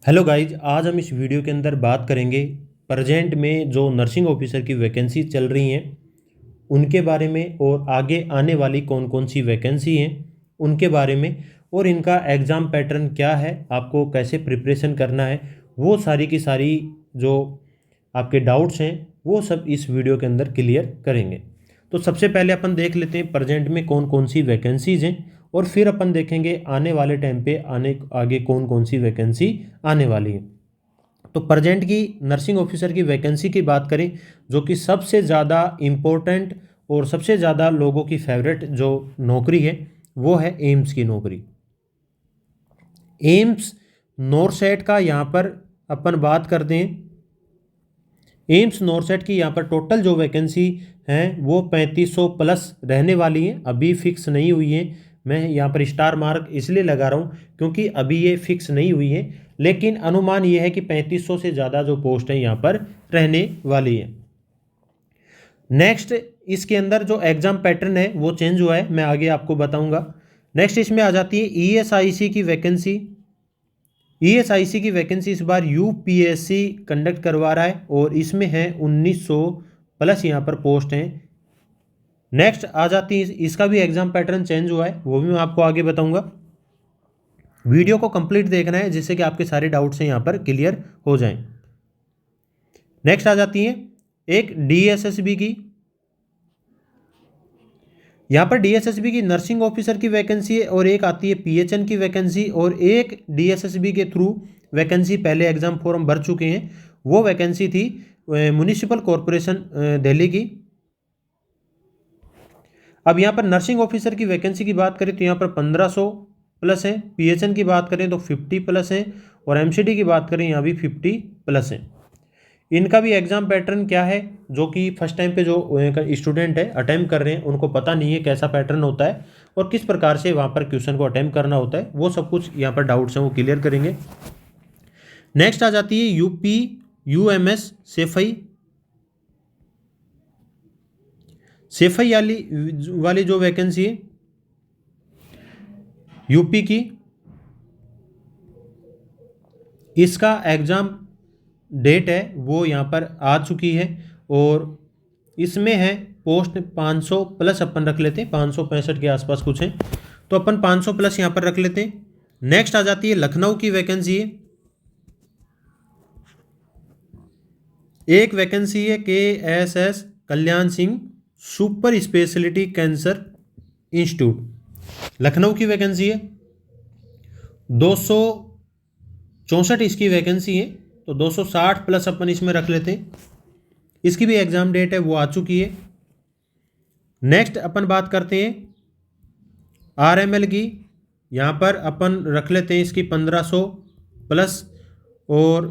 Hello guys, आज हम इस वीडियो के अंदर बात करेंगे प्रेजेंट में जो नर्सिंग ऑफिसर की वैकेंसी चल रही हैं उनके बारे में, और आगे आने वाली कौन कौन सी वैकेंसी हैं उनके बारे में, और इनका एग्ज़ाम पैटर्न क्या है, आपको कैसे प्रिपरेशन करना है, वो सारी की सारी जो आपके डाउट्स हैं वो सब इस वीडियो के अंदर क्लियर करेंगे। तो सबसे पहले अपन देख लेते हैं प्रेजेंट में कौन कौन सी वैकेंसीज़ हैं, और फिर अपन देखेंगे आने वाले टाइम पे आगे कौन कौन सी वैकेंसी आने वाली है। तो प्रेजेंट की नर्सिंग ऑफिसर की वैकेंसी की बात करें, जो कि सबसे ज़्यादा इम्पोर्टेंट और सबसे ज़्यादा लोगों की फेवरेट जो नौकरी है वो है एम्स की नौकरी। एम्स नॉरसेट का यहाँ पर अपन बात करते हैं। एम्स नॉरसेट की यहाँ पर टोटल जो वैकेंसी हैं वो 3500 प्लस रहने वाली हैं, अभी फिक्स नहीं हुई है। मैं यहाँ पर स्टार मार्क इसलिए लगा रहा हूँ क्योंकि अभी ये फिक्स नहीं हुई है, लेकिन अनुमान ये है कि 3500 से ज़्यादा जो पोस्ट है यहाँ पर रहने वाली है। नेक्स्ट इसके अंदर जो एग्ज़ाम पैटर्न है वो चेंज हुआ है, मैं आगे आपको बताऊँगा। नेक्स्ट इसमें आ जाती है ईएसआईसी की वैकेंसी। ईएसआईसी की वैकेंसी इस बार यूपीएससी कंडक्ट करवा रहा है और इसमें है 1900 प्लस यहाँ पर पोस्ट हैं। नेक्स्ट आ जाती है, इसका भी एग्जाम पैटर्न चेंज हुआ है, वो भी मैं आपको आगे बताऊंगा। वीडियो को कंप्लीट देखना है जिससे कि आपके सारे डाउट्स हैं यहाँ पर क्लियर हो जाएं। नेक्स्ट आ जाती है एक डीएसएसबी की। यहाँ पर डीएसएसबी की नर्सिंग ऑफिसर की वैकेंसी है, और एक आती है पीएचएन की वैकेंसी, और एक डीएसएसबी के थ्रू वैकेंसी पहले एग्जाम फॉर्म भर चुके हैं, वो वैकेंसी थी म्युनिसिपल कॉरपोरेशन दिल्ली की। अब यहाँ पर नर्सिंग ऑफिसर की वैकेंसी की बात करें तो यहाँ पर 1500 प्लस है, पीएचएन की बात करें तो 50 प्लस है, और एमसीडी की बात करें यहाँ भी 50 प्लस है। इनका भी एग्ज़ाम पैटर्न क्या है, जो कि फर्स्ट टाइम पे जो स्टूडेंट है अटैम्प्ट कर रहे हैं उनको पता नहीं है कैसा पैटर्न होता है और किस प्रकार से वहाँ पर क्वेश्चन को अटैम्प्ट करना होता है, वो सब कुछ यहाँ पर डाउट्स हैं वो क्लियर करेंगे। नेक्स्ट आ जाती है यूपी यूएमएस सेफई वाली जो वैकेंसी है यूपी की, इसका एग्ज़ाम डेट है वो यहाँ पर आ चुकी है, और इसमें है पोस्ट 500 प्लस अपन रख लेते हैं, 565 के आसपास कुछ है, तो अपन 500 प्लस यहाँ पर रख लेते हैं। नेक्स्ट आ जाती है लखनऊ की वैकेंसी है। एक वैकेंसी है KSS Kalyan Singh super speciality cancer institute, Lucknow की वैकेंसी है। 264 इसकी वैकेंसी है, तो 260 प्लस अपन इसमें रख लेते हैं। इसकी भी एग्ज़ाम डेट है वो आ चुकी है। नेक्स्ट अपन बात करते हैं RML की। यहाँ पर अपन रख लेते हैं इसकी 1500 प्लस, और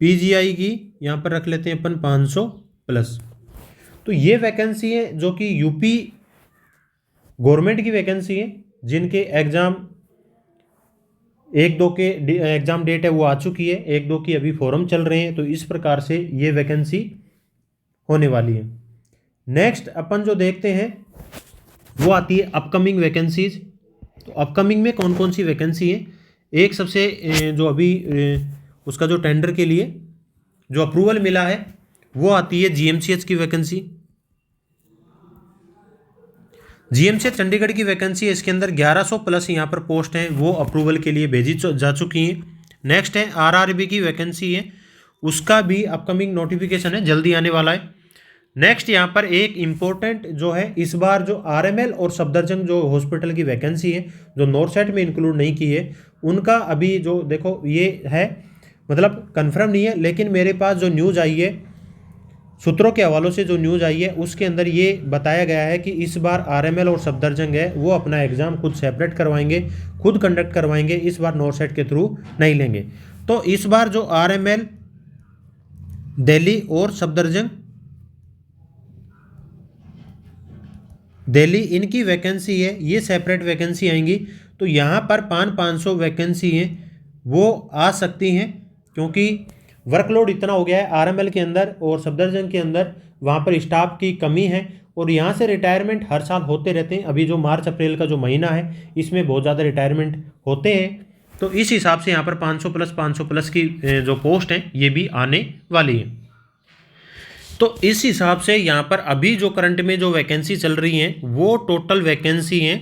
PGI की यहाँ पर रख लेते हैं अपन 500 प्लस। तो ये वैकेंसी है जो कि यूपी गवर्नमेंट की वैकेंसी है, जिनके एग्ज़ाम 1-2 के एग्ज़ाम डेट है वो आ चुकी है, 1-2 की अभी फॉर्म चल रहे हैं, तो इस प्रकार से ये वैकेंसी होने वाली है। नेक्स्ट अपन जो देखते हैं वो आती है अपकमिंग वैकेंसीज। तो अपकमिंग में कौन कौन सी वैकेंसी है, एक सबसे जो अभी उसका जो टेंडर के लिए जो अप्रूवल मिला है वो आती है GMCH की वैकेंसी। GMCH चंडीगढ़ की वैकेंसी है, इसके अंदर 1100 प्लस यहाँ पर पोस्ट हैं वो अप्रूवल के लिए भेजी जा चुकी हैं। नेक्स्ट है RRB की वैकेंसी है, उसका भी अपकमिंग नोटिफिकेशन है, जल्दी आने वाला है। नेक्स्ट यहाँ पर एक इम्पोर्टेंट जो है, इस बार जो RML और सफदरजंग जो हॉस्पिटल की वैकेंसी है जो नॉरसेट में इंक्लूड नहीं की है, उनका अभी जो देखो ये है मतलब कंफर्म नहीं है, लेकिन मेरे पास जो न्यूज़ आई है, सूत्रों के हवालों से जो न्यूज़ आई है उसके अंदर ये बताया गया है कि इस बार RML और सफदरजंग है वो अपना एग्ज़ाम खुद सेपरेट करवाएंगे, खुद कंडक्ट करवाएंगे, इस बार नॉरसेट के थ्रू नहीं लेंगे। तो इस बार जो RML दिल्ली और सफदरजंग दिल्ली इनकी वैकेंसी है, ये सेपरेट वैकेंसी आएंगी, तो यहाँ पर 500 वैकेंसी हैं वो आ सकती हैं, क्योंकि वर्कलोड इतना हो गया है RML के अंदर और सफदरजंग के अंदर, वहाँ पर स्टाफ की कमी है, और यहाँ से रिटायरमेंट हर साल होते रहते हैं। अभी जो मार्च अप्रैल का जो महीना है इसमें बहुत ज़्यादा रिटायरमेंट होते हैं, तो इस हिसाब से यहाँ पर 500 प्लस की जो पोस्ट हैं ये भी आने वाली है। तो इस हिसाब से यहाँ पर अभी जो करंट में जो वैकेंसी चल रही हैं वो टोटल वैकेंसी हैं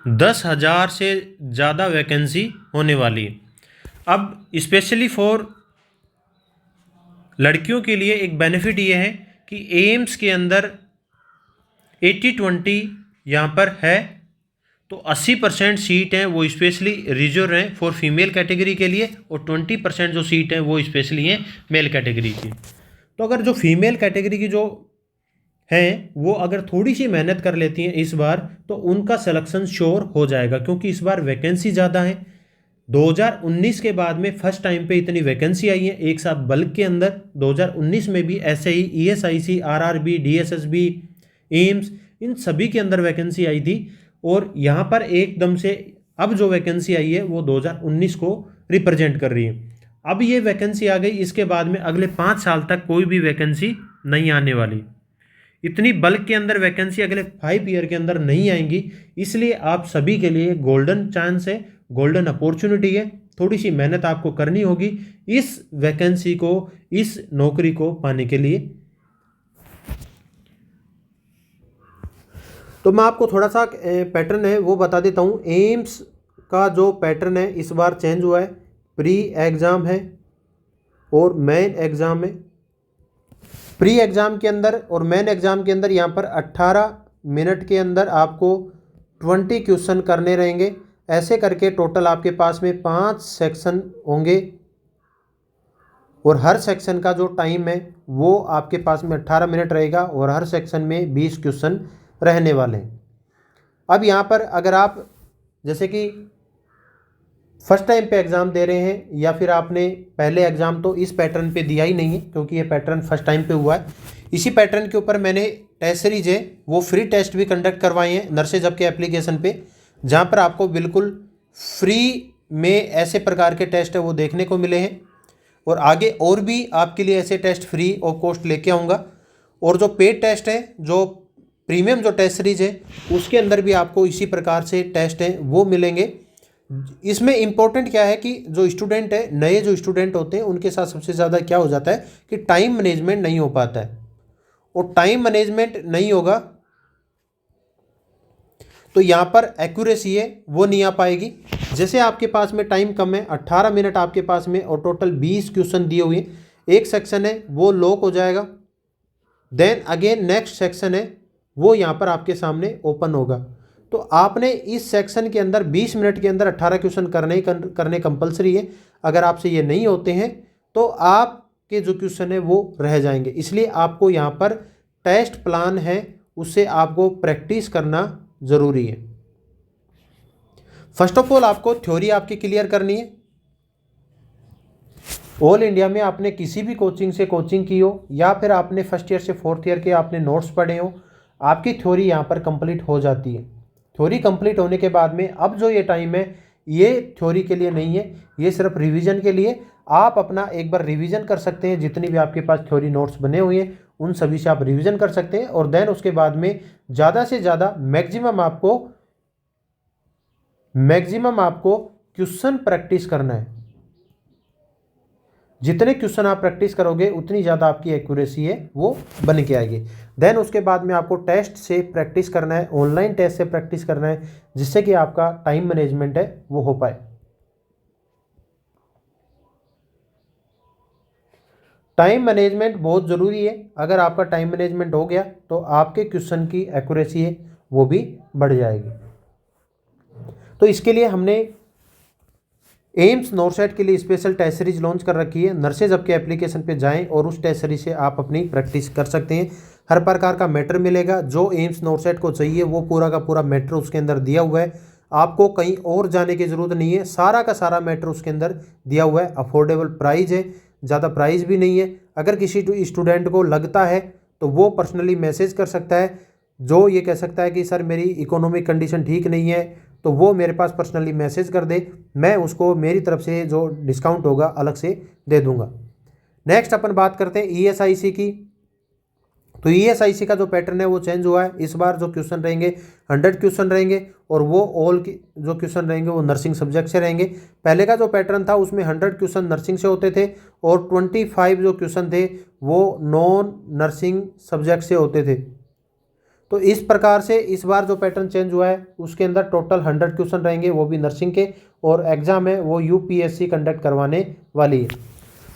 10,000 से ज़्यादा वैकेंसी होने वाली है। अब स्पेशली फॉर लड़कियों के लिए एक बेनिफिट ये है कि एम्स के अंदर 80-20 यहाँ पर है, तो 80% सीट हैं वो स्पेशली रिजर्व हैं फॉर फीमेल कैटेगरी के लिए, और 20% जो सीट हैं वो स्पेशली हैं मेल कैटेगरी की। तो अगर जो फीमेल कैटेगरी की जो हैं वो अगर थोड़ी सी मेहनत कर लेती हैं इस बार, तो उनका सिलेक्शन श्योर हो जाएगा, क्योंकि इस बार वैकेंसी ज़्यादा है। 2019 के बाद में फर्स्ट टाइम पे इतनी वैकेंसी आई है एक साथ बल्क के अंदर। 2019 में भी ऐसे ही ESIC, RRB, DSSB, एम्स, इन सभी के अंदर वैकेंसी आई थी, और यहाँ पर एकदम से अब जो वैकेंसी आई है वो 2019 को रिप्रेजेंट कर रही है। अब ये वैकेंसी आ गई, इसके बाद में अगले 5 साल तक कोई भी वैकेंसी नहीं आने वाली। इतनी बल्क के अंदर वैकेंसी अगले 5 ईयर के अंदर नहीं आएंगी, इसलिए आप सभी के लिए गोल्डन चांस है, गोल्डन अपॉर्चुनिटी है। थोड़ी सी मेहनत आपको करनी होगी इस वैकेंसी को, इस नौकरी को पाने के लिए। तो मैं आपको थोड़ा सा पैटर्न है वो बता देता हूँ। एम्स का जो पैटर्न है इस बार चेंज हुआ है। प्री एग्ज़ाम है और मेन एग्ज़ाम है। प्री एग्ज़ाम के अंदर और मेन एग्ज़ाम के अंदर यहाँ पर 18 मिनट के अंदर आपको 20 क्वेश्चन करने रहेंगे। ऐसे करके टोटल आपके पास में 5 सेक्शन होंगे, और हर सेक्शन का जो टाइम है वो आपके पास में 18 मिनट रहेगा, और हर सेक्शन में 20 क्वेश्चन रहने वाले हैं। अब यहाँ पर अगर आप जैसे कि फर्स्ट टाइम पे एग्ज़ाम दे रहे हैं, या फिर आपने पहले एग्ज़ाम तो इस पैटर्न पे दिया ही नहीं है, क्योंकि ये पैटर्न फर्स्ट टाइम पे हुआ है। इसी पैटर्न के ऊपर मैंने टेस्ट सीरीज है वो फ्री टेस्ट भी कंडक्ट करवाए हैं नर्सेज हब के एप्लीकेशन पे, जहाँ पर आपको बिल्कुल फ्री में ऐसे प्रकार के टेस्ट है वो देखने को मिले हैं, और आगे और भी आपके लिए ऐसे टेस्ट फ्री ऑफ कॉस्ट लेके आऊँगा। और जो पेड टेस्ट है, जो प्रीमियम जो टेस्ट सीरीज है, उसके अंदर भी आपको इसी प्रकार से टेस्ट हैं वो मिलेंगे। इसमें इम्पोर्टेंट क्या है कि जो स्टूडेंट है, नए जो स्टूडेंट होते हैं, उनके साथ सबसे ज़्यादा क्या हो जाता है कि टाइम मैनेजमेंट नहीं हो पाता है, और टाइम मैनेजमेंट नहीं होगा तो यहाँ पर एक्यूरेसी है वो नहीं आ पाएगी। जैसे आपके पास में टाइम कम है, 18 मिनट आपके पास में, और टोटल 20 क्वेश्चन दिए हुए हैं, एक सेक्शन है वो लॉक हो जाएगा, देन अगेन नेक्स्ट सेक्शन है वो यहाँ पर आपके सामने ओपन होगा। तो आपने इस सेक्शन के अंदर 20 मिनट के अंदर 18 क्वेश्चन करने कंपलसरी है। अगर आपसे ये नहीं होते हैं तो आपके जो क्वेश्चन है वो रह जाएंगे। इसलिए आपको यहाँ पर टेस्ट प्लान है उससे आपको प्रैक्टिस करना ज़रूरी है। फर्स्ट ऑफ ऑल आपको थ्योरी आपकी क्लियर करनी है। ऑल इंडिया में आपने किसी भी कोचिंग से कोचिंग की हो, या फिर आपने फर्स्ट ईयर से फोर्थ ईयर के आपने नोट्स पढ़े हो, आपकी थ्योरी यहाँ पर कंप्लीट हो जाती है। थ्योरी कंप्लीट होने के बाद में अब जो ये टाइम है ये थ्योरी के लिए नहीं है, ये सिर्फ रिवीजन के लिए। आप अपना एक बार रिवीजन कर सकते हैं, जितनी भी आपके पास थ्योरी नोट्स बने हुए हैं उन सभी से आप रिवीजन कर सकते हैं, और देन उसके बाद में ज़्यादा से ज़्यादा मैक्सिमम आपको क्वेश्चन प्रैक्टिस करना है। जितने क्वेश्चन आप प्रैक्टिस करोगे उतनी ज़्यादा आपकी एक्यूरेसी है वो बन के आएगी। देन उसके बाद में आपको टेस्ट से प्रैक्टिस करना है, ऑनलाइन टेस्ट से प्रैक्टिस करना है, जिससे कि आपका टाइम मैनेजमेंट है वो हो पाए। टाइम मैनेजमेंट बहुत ज़रूरी है। अगर आपका टाइम मैनेजमेंट हो गया तो आपके क्वेश्चन की एक्यूरेसी है वो भी बढ़ जाएगी। तो इसके लिए हमने एम्स नॉरसेट के लिए स्पेशल टेस्ट सीरीज लॉन्च कर रखी है। नर्सेज हब के एप्लीकेशन पे जाएं और उस टेस्ट सीरीज से आप अपनी प्रैक्टिस कर सकते हैं। हर प्रकार का मैटर मिलेगा, जो एम्स नॉरसेट को चाहिए वो पूरा का पूरा मैटर उसके अंदर दिया हुआ है। आपको कहीं और जाने की ज़रूरत नहीं है, सारा का सारा मैटर उसके अंदर दिया हुआ है। अफोर्डेबल प्राइस है, ज़्यादा प्राइस भी नहीं है। अगर किसी स्टूडेंट को लगता है तो वो पर्सनली मैसेज कर सकता है, जो ये कह सकता है कि सर मेरी इकोनॉमिक कंडीशन ठीक नहीं है, तो वो मेरे पास पर्सनली मैसेज कर दे, मैं उसको मेरी तरफ से जो डिस्काउंट होगा अलग से दे दूंगा। नेक्स्ट अपन बात करते हैं ESIC की। तो ईएसआईसी का जो पैटर्न है वो चेंज हुआ है। इस बार जो क्वेश्चन रहेंगे 100 क्वेश्चन रहेंगे और वो ऑल की जो क्वेश्चन रहेंगे वो नर्सिंग सब्जेक्ट से रहेंगे। पहले का जो पैटर्न था उसमें 100 क्वेश्चन नर्सिंग से होते थे और 25 जो क्वेश्चन थे वो नॉन नर्सिंग सब्जेक्ट से होते थे। तो इस प्रकार से इस बार जो पैटर्न चेंज हुआ है उसके अंदर टोटल 100 क्वेश्चन रहेंगे, वो भी नर्सिंग के, और एग्जाम है वो यूपीएससी कंडक्ट करवाने वाली है।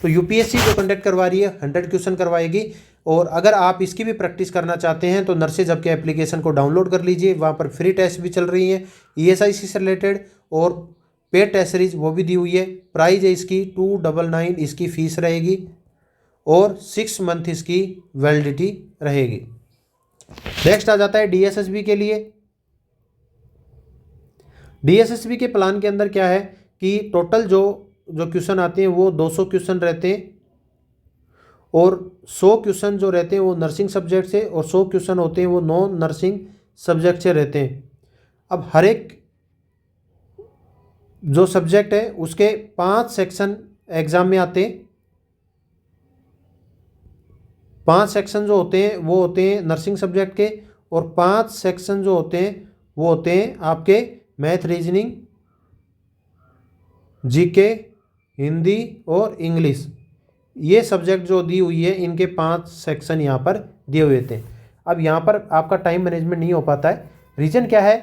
तो यूपीएससी जो कंडक्ट करवा रही है 100 क्वेश्चन करवाएगी। और अगर आप इसकी भी प्रैक्टिस करना चाहते हैं तो नर्सेज हब के एप्लीकेशन को डाउनलोड कर लीजिए, वहाँ पर फ्री टेस्ट भी चल रही हैं ईएसआईसी से रिलेटेड, और पेड टेस्ट सीरीज वो भी दी हुई है। प्राइस है इसकी 299 इसकी फ़ीस रहेगी और 6 मंथ इसकी वैलिडिटी रहेगी। नेक्स्ट आ जाता है डीएसएसबी के लिए। डीएसएसबी के प्लान के अंदर क्या है कि टोटल जो क्वेश्चन आते हैं वो 200 क्वेश्चन रहते हैं और 100 क्वेश्चन जो रहते हैं वो नर्सिंग सब्जेक्ट से और 100 क्वेश्चन होते हैं वो नॉन नर्सिंग सब्जेक्ट से रहते हैं। अब हर एक जो सब्जेक्ट है उसके 5 सेक्शन एग्जाम में आते हैं। 5 सेक्शन जो होते हैं वो होते हैं नर्सिंग सब्जेक्ट के, और 5 सेक्शन जो होते हैं वो होते हैं आपके मैथ, रीजनिंग, जीके, हिंदी और इंग्लिश। ये सब्जेक्ट जो दी हुई है इनके 5 सेक्शन यहाँ पर दिए हुए थे। अब यहाँ पर आपका टाइम मैनेजमेंट नहीं हो पाता है। रीज़न क्या है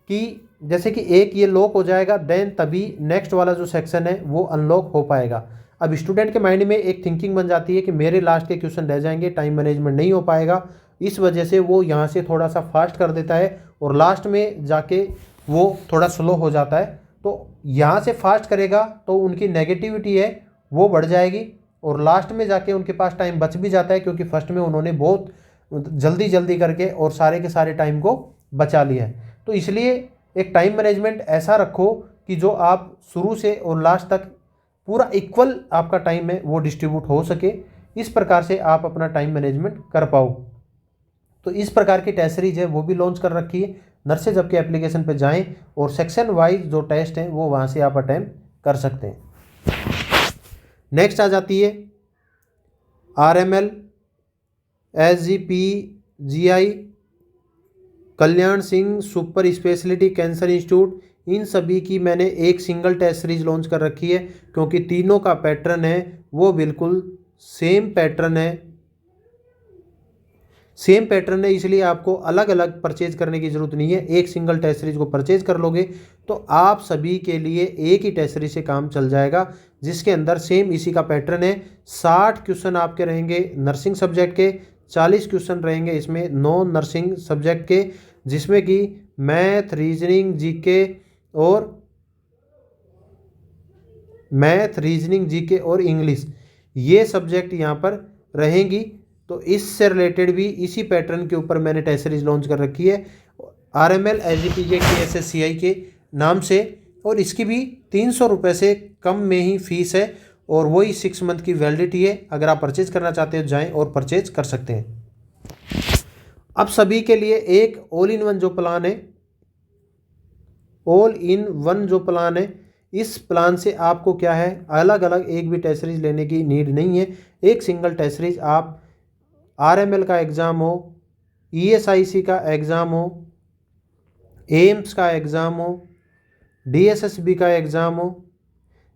कि जैसे कि एक ये लॉक हो जाएगा देन तभी नेक्स्ट वाला जो सेक्शन है वो अनलॉक हो पाएगा। अब स्टूडेंट के माइंड में एक थिंकिंग बन जाती है कि मेरे लास्ट के क्वेश्चन रह जाएंगे, टाइम मैनेजमेंट नहीं हो पाएगा, इस वजह से वो यहाँ से थोड़ा सा फास्ट कर देता है और लास्ट में जाके वो थोड़ा स्लो हो जाता है। तो यहाँ से फास्ट करेगा तो उनकी नेगेटिविटी है वो बढ़ जाएगी और लास्ट में जाके उनके पास टाइम बच भी जाता है, क्योंकि फर्स्ट में उन्होंने बहुत जल्दी करके और सारे के सारे टाइम को बचा लिया है। तो इसलिए एक टाइम मैनेजमेंट ऐसा रखो कि जो आप शुरू से और लास्ट तक पूरा इक्वल आपका टाइम है वो डिस्ट्रीब्यूट हो सके, इस प्रकार से आप अपना टाइम मैनेजमेंट कर पाओ। तो इस प्रकार की टेस्ट सीरीज है वो भी लॉन्च कर रखी है। नर्सेज हब के एप्लीकेशन पे जाएं और सेक्शन वाइज जो टेस्ट हैं वो वहाँ से आप अटेम्प्ट कर सकते हैं। नेक्स्ट आ जाती है RML, SGPGI, Kalyan Singh super speciality cancer institute, इन सभी की मैंने एक सिंगल टेस्ट सीरीज लॉन्च कर रखी है, क्योंकि तीनों का पैटर्न है वो बिल्कुल सेम पैटर्न है, इसलिए आपको अलग अलग परचेज करने की ज़रूरत नहीं है। एक सिंगल टेस्ट सीरीज को परचेज कर लोगे तो आप सभी के लिए एक ही टेस्ट सीरीज से काम चल जाएगा, जिसके अंदर सेम इसी का पैटर्न है। 60 क्वेश्चन आपके रहेंगे नर्सिंग सब्जेक्ट के, 40 क्वेश्चन रहेंगे इसमें नॉन नर्सिंग सब्जेक्ट के, जिसमें कि मैथ, रीजनिंग, जीके और इंग्लिश ये सब्जेक्ट यहाँ पर रहेंगी। तो इससे रिलेटेड भी इसी पैटर्न के ऊपर मैंने टेस्ट सीरीज लॉन्च कर रखी है आरएमएल, एसजीपीजे की एसएससीआई के नाम से, और इसकी भी 300 रुपये से कम में ही फीस है और वही 6 मंथ की वैलिडिटी है। अगर आप परचेज करना चाहते हो जाएं और परचेज कर सकते हैं। अब सभी के लिए एक ऑल इन वन जो प्लान है, इस प्लान से आपको क्या है अलग अलग एक भी टेस्ट सीरीज लेने की नीड नहीं है। एक सिंगल टेस्ट सीरीज आप आरएमएल का एग्ज़ाम हो, ईएसआईसी का एग्ज़ाम हो, एम्स का एग्ज़ाम हो, डीएसएसबी का एग्ज़ाम हो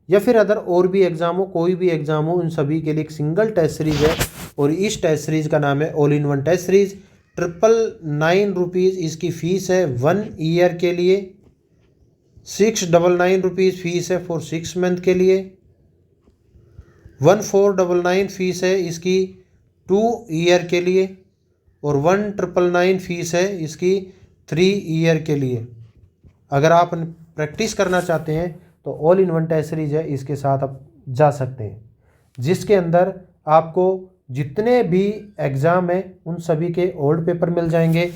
या फिर अदर और भी एग्ज़ाम हो, कोई भी एग्ज़ाम हो, उन सभी के लिए एक सिंगल टेस्ट सीरीज है और इस टेस्ट सीरीज का नाम है all in one test series. 999 rupees इसकी फ़ीस है 1 ईयर के लिए, 699 रुपीज़ फीस है फॉर 6 मंथ के लिए, 1499 फीस है इसकी 2 ईयर के लिए और 1999 फीस है इसकी 3 ईयर के लिए। अगर आप प्रैक्टिस करना चाहते हैं तो all in one test series है, इसके साथ आप जा सकते हैं, जिसके अंदर आपको जितने भी एग्ज़ाम हैं उन सभी के ओल्ड पेपर मिल जाएंगे,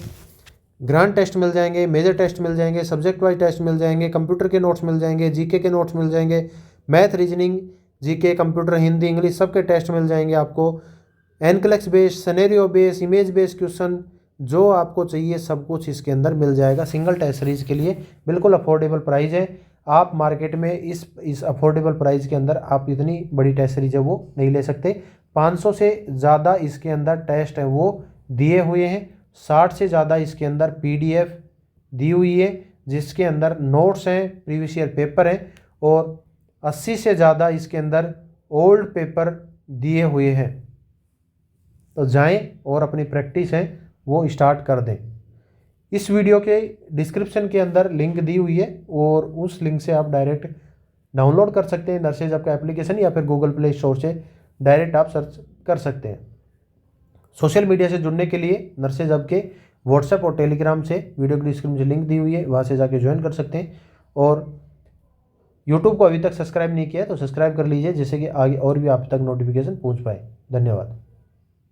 ग्रांड टेस्ट मिल जाएंगे, मेजर टेस्ट मिल जाएंगे, सब्जेक्ट वाइज टेस्ट मिल जाएंगे, कंप्यूटर के नोट्स मिल जाएंगे, जीके के नोट्स मिल जाएंगे, math, reasoning, GK, computer, Hindi, English सबके टेस्ट मिल जाएंगे आपको। NCLEX based, scenario based, image based question जो आपको चाहिए सब कुछ इसके अंदर मिल जाएगा। सिंगल टेस्ट सीरीज के लिए बिल्कुल अफोर्डेबल प्राइस है। आप मार्केट में इस अफोर्डेबल प्राइस के अंदर आप इतनी बड़ी टेस्ट सीरीज है वो नहीं ले सकते। 500 से ज़्यादा इसके अंदर टेस्ट है वो दिए हुए हैं। 60 से ज़्यादा इसके अंदर PDF दी हुई है जिसके अंदर नोट्स हैं, प्रीवियस ईयर पेपर हैं, और 80 से ज़्यादा इसके अंदर ओल्ड पेपर दिए हुए हैं। तो जाएं और अपनी प्रैक्टिस है वो स्टार्ट कर दें। इस वीडियो के डिस्क्रिप्शन के अंदर लिंक दी हुई है और उस लिंक से आप डायरेक्ट डाउनलोड कर सकते हैं नर्सेज हब का एप्लीकेशन, या फिर गूगल प्ले स्टोर से डायरेक्ट आप सर्च कर सकते हैं। सोशल मीडिया से जुड़ने के लिए नर्सेज हब के व्हाट्सएप और टेलीग्राम से वीडियो के डिस्क्रिप्शन में लिंक दी हुई है, वहाँ से जाके ज्वाइन कर सकते हैं। और यूट्यूब को अभी तक सब्सक्राइब नहीं किया तो सब्सक्राइब कर लीजिए जिससे कि आगे और भी आप तक नोटिफिकेशन पहुँच पाए। धन्यवाद।